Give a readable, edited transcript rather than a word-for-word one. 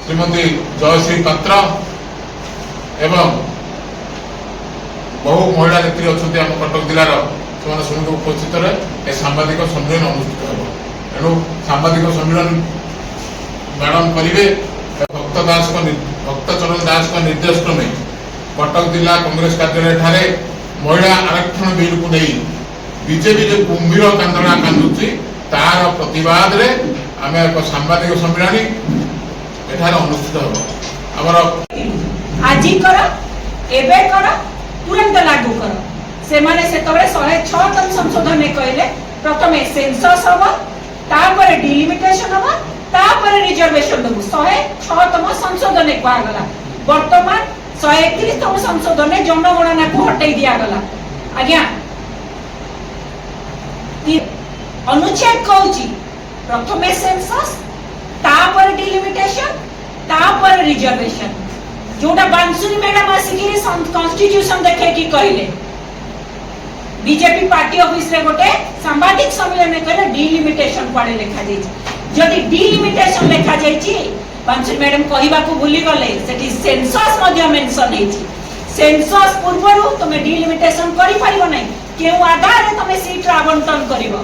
श्रीमती जयश्री पात्र एवं बहु महिला नेत्री अच्छा आम कटक जिलार से समूह उपस्थित रहे सांबादिक सम्मेलन अनुष्ठित हो तेणु सांबादिक सम्मेलन मैडम करेंगे भक्तचरण दास का निर्देश क्रमे कटक जिला कांग्रेस कार्यालय ठारे महिला आरक्षण बिल को नहीं बीजेपी जो कुंभीर कांदना कांदुची तार प्रतिवाद रे आम एक सांबादिक सम्मेलन एठारे अनुष्ठित हो आमर आज कर एबे कर तुरंत लागू कर से माने से तबे 106 संशोधन में कहले प्रथमे सेंसस हबो तापर डिलिमिटेशन हबो तापर रिजर्वेशन दबो 106 संशोधन को आगला वर्तमान 131 संशोधन में जनगणना को हटाई दिया गला आज्ञा अनुच्छेद कहूची प्रथमे सेंसस तापर डिलिमिटेशन तापर रिजर्वेशन जोटा बांसुरी मैडम आसिकी कॉन्स्टिट्यूशन देखे कि कहले बीजेपी पार्टी ऑफिस रे गोटे सांबादिक सम्मेलन में कहले डिलिमिटेशन पड़े लिखा जाई जदि डिलिमिटेशन लिखा जाई बांसुरी मैडम कहिबा को भूली गले सेठी सेंसस मध्य मेंशन हेची सेंसस पूर्वरु तमे डिलिमिटेशन करि परिबो नै केउ आधार रे तमे सीट आवंटन करिवो